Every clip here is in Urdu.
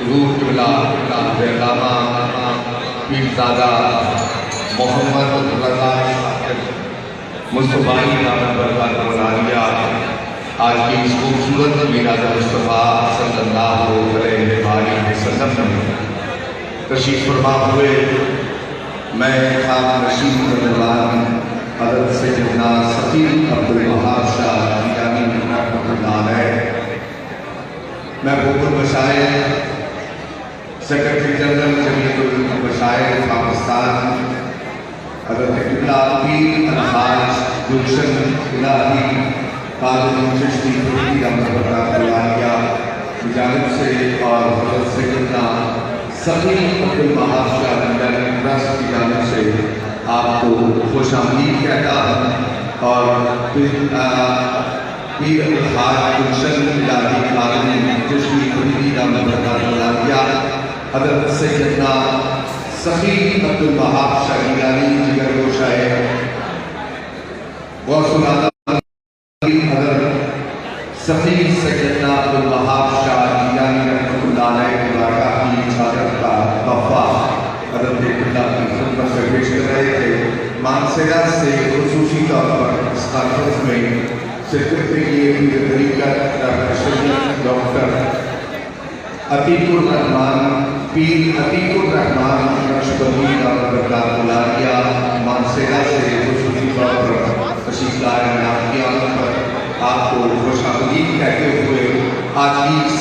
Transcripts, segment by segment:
حضور قبلہ علامہ پیرزادہ محمد رضا مصطفی نام برکات ملالیہ آج کی اس خوبصورت میلاد مصطفیٰ صلی اللہ علیہ وسلم میں تشریف فرما ہوئے میں خام نشین مردوان حضرت سیدنا سفیر عبدالوہاب شاہ جیلانی رحمۃ اللہ علیہ، محبوب المشائخ سیکرٹری جنرل جمعیت المشائخ پاکستان حضرت قبلہ پیر الحاج گلشن الہی قادری چشتی فرید احمد برکات ملالیہ کی جانب سے اور حضرت سیدنا سفیر عبدالوہاب شاہ جیلانی ٹرسٹ کی جانب سے آپ کو خوش آمدید کہتا ہوں، اور پیر الحاج گلشن الہی قادری چشتی فرید احمد برکات ملالیہ حضرت سیدنا سفیر عبدالوہاب شاہ جیلانی جگر گوشہ غوث العظم حضرت سفیر سیدنا عبدالوہاب شاہ جیلانی رحمۃ اللہ علیہ کی بارگاہ کی حفاظت کا تحفہ حضرت قبلہ کی خدمت سے پیش کر رہے تھے۔ مانسیرا سے خصوصی طور پر اس کانفرنس میں شرکت کے لیے پیر طریقت ڈاکٹر عتیق الرحمان پیر عتیق الرحمان نقشبندی دعوت برکات ملالیہ مانسیرا سے خصوصی طور پر تشریف لائے ہیں۔ آپ کی آمد پر آپ کو خوش آمدید کہتے ہوئے آج کی اس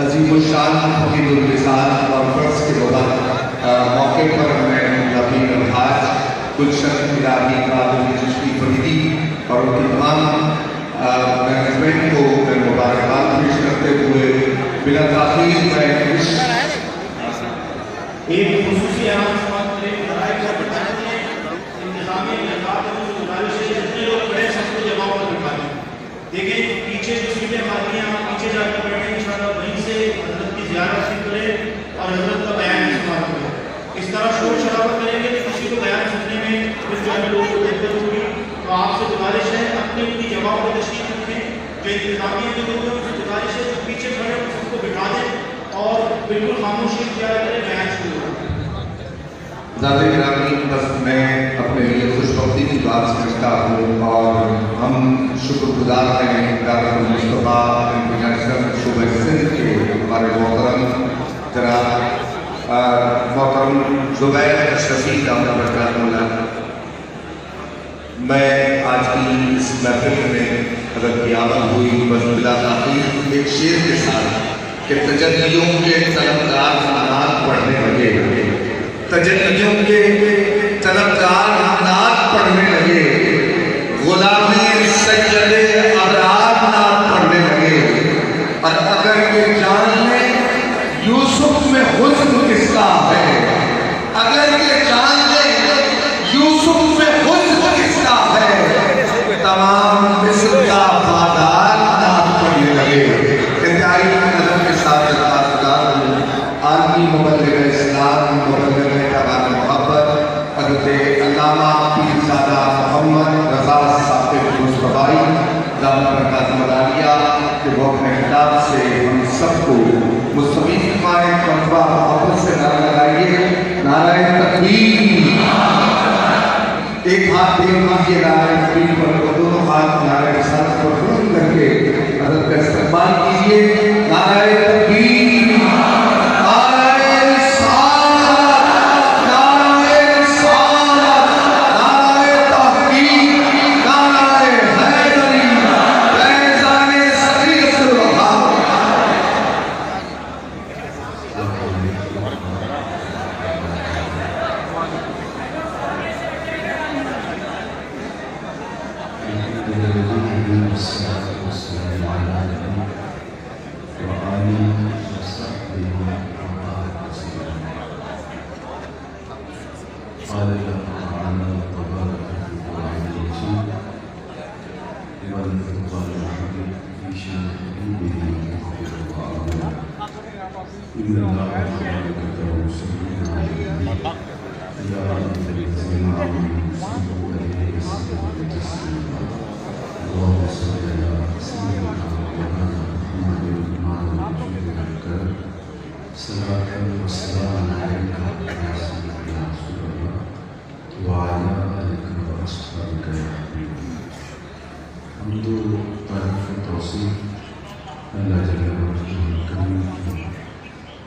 عظیم الشان حمید اللسان کانفرنس کے موقع پر میں پیر الحاج گلشن الہی قادری چشتی فریدی اور ان کی تمام مینجمنٹ کو میں مبارکباد پیش کرتے ہوئے بلا تاخیر میں ایک خصوصی اعلان سماعت کریں۔ برائے کا بتاتے ہیں انتظامی نقاب اور گزارش ہے جتنے لوگ بڑے سب کو جمع پر بٹھا دیں۔ دیکھیں پیچھے جو سیٹیں خالی ہیں آپ پیچھے جا کر بیٹھیں، انشاءاللہ وہیں سے حضرت کی زیارت شروع کریں اور حضرت کا بیان سماعت کریں۔ اس طرح شور شرابہ کریں گے کہ کسی کو بیان سننے میں کچھ جانے لوگوں کو دقت ہوگی، تو آپ سے گزارش ہے اپنی اپنی جگہ پر تشریف رکھیں۔ جو انتظامیہ جو لوگ ہیں ان سے گزارش ہے جو پیچھے کھڑے ہیں سب کو بٹھا دیں اور بالکل خاموشی اختیار کریں، بیان شروع کریں۔ ذات گرامی، بس میں اپنے لیے خوش بختی کی بات سمجھتا ہوں اور ہم شکر گزار ہیں دعوت مصطفیٰ انٹرنیشنل صوبہ سندھ کے ہمارے محترم جناب محترم زبیر شفیق دعوت برکات ملالیہ۔ میں آج کی اس محفل میں حضرت کی آمد ہوئی بس بلا تاخیر ایک شعر کے ساتھ کہ تجلیوں کے طلبگار حالات پڑھنے لگے، تجلیوں کے طلبگار حالات پڑھنے لگے، غلامی سید ابرار نام پڑھنے لگے، اور اگر یہ جان لیں یوسف میں حسن کس کا ہے، اگر یہ جان لیں یوسف میں حسن کس کا ہے، تمام مصر کا بادار نام پڑھنے لگے۔ انتہائی نظر کے ساتھ عالمی مبلغ اسلام مبلغ پیغام محبت حضرت علامہ پیرزادہ محمد رضا ثاقب مصطفی دعوت برکات ملالیہ کے وقت خطاب سے ہم سب کو مستفید فرمائیں۔ مرحبا محبت سے نعرہ لگائیے، نعرہ تکبیر۔ ایک ہاتھ دیکھ لیجیے نعرہ تکبیر پر اور دونوں ہاتھ نعرہ رسالت پر بلند کر کے حضرت کا استقبال کیجیے۔ نعرہ تکبیر،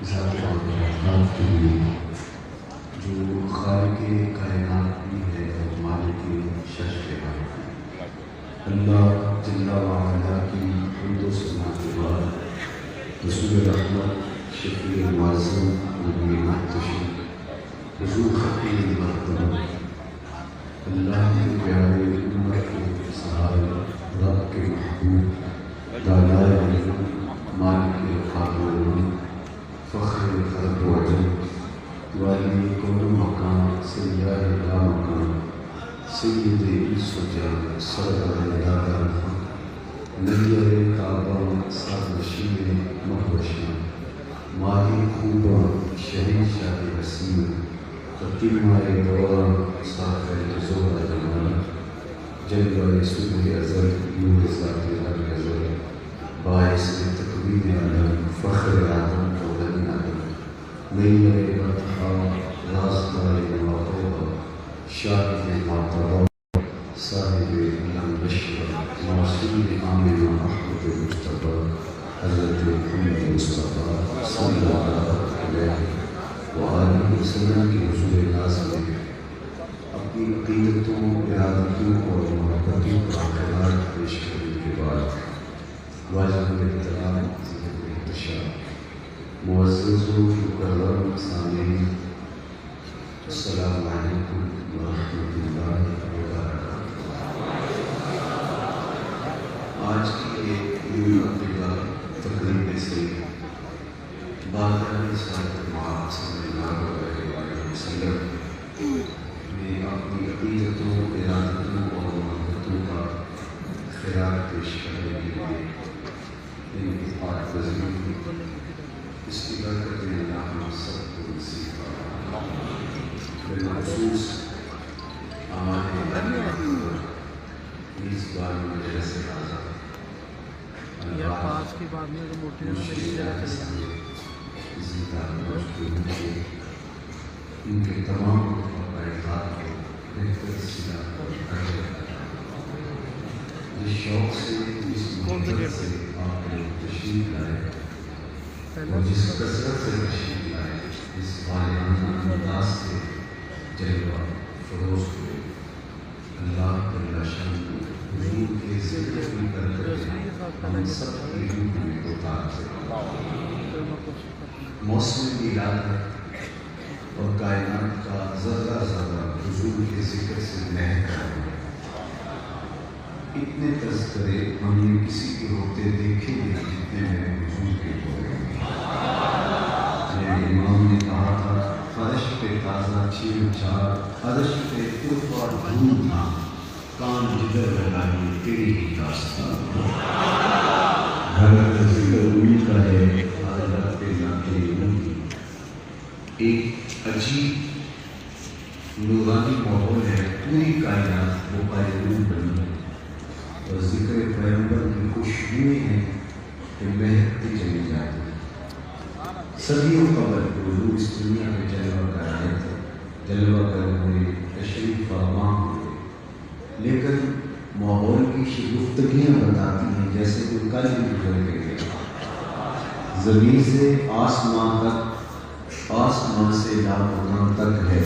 ذات کے لیے جو خالق کائنات بھی ہے اور مالک شش ہے. اللہ جل وعلا کی حمد و ثنا کے بعد رسول رحمت شفیع معظم نبی محتشم حضور خطیب محترم اللہ کے پیارے امت کے سہارے رب کے محبوب دانائے علم مالک خاتون فخر خلق و عجم والی کون مقام سیاہ لا مقام سید انس و جان سرور یار نیر کعبہ سرنشین مہوشی ماہی خوبہ شہنشاہ وسیم فتیمہ دوران صاحب زہرہ جمال جلوہ صبح ازل نور ذات الازل باعث تکوین عالم فخر آدم و بنی آدم نیر بطحا رازدار مواقع شاہد معتبر صاحب علم بشر موصول آمن احمد مصطفیٰ حضرت محمد مصطفیٰ صلی اللہ علیہ وآلہ وسلم کے حضور نازل میں اپنی عقیدتوں ارادتوں اور محبتوں کا خراج پیش کرنے کے بعد واجب احترام احتشام معزز و مکرم سامعین السلام علیکم ورحمۃ اللہ وبرکاتہ. آج کی ایک عید عقیدہ تقریب سے بارگاہ سعادت مآب صلی اللہ علیہ وسلم میں اپنی عقیدتوں ارادتوں اور محبتوں کا خراج پیش کرنے کے لیے ان کی پاک پذیری اس کی برکت میں اللہ ہم سب کو نصیب فرمائے. بالخصوص ہمارے میزبان مجلس اعلیٰ پاس کے بعد میں جو موٹے ان کے تمام باقاعدات کو بہتر سلا جس شوق سے جس محبت سے آپ نے تشریف لائے اور جس کثرت سے تشریف لائے اس غالبانہ انداز سے جلوہ فروز کو اللہ تعالی شان کو حضور کے ذکر بھی کر ہم سب کی روح میں اتار سے موسم ولادت اور کائنات کا ذرہ ذرہ حضور کے ذکر سے مہک رہا ہے. اتنے تذکرے ہم نے کسی کے ہوتے دیکھے نہیں جتنے میں حضور کے ہوئے. میرے امام نے کہا تھا فرش پہ تازہ چین چار عرش پہ ترف اور دھوم تھا کان جدر لگائی تیری ہی داستان. گھر ذکر ان کا ہے حضرت پہ ناکے ان کی. ایک عجیب نورانی ماحول ہے پوری کائنات وہ قائدون بنی اور ذکر پیغمبر کی خوشبوئیں ہیں کہ مہکتی چلی جاتی. صدیوں قبل حضور اس دنیا میں جلوہ کر آئے تھے, جلوہ کر ہوئے, تشریف فرما ہوئے, لیکن ماحول کی شگفتگیاں بتاتی ہیں جیسے کوئی کل ہی گزر کے گیا. زمین سے آسمان تک, آسمان سے لامکان تک ہے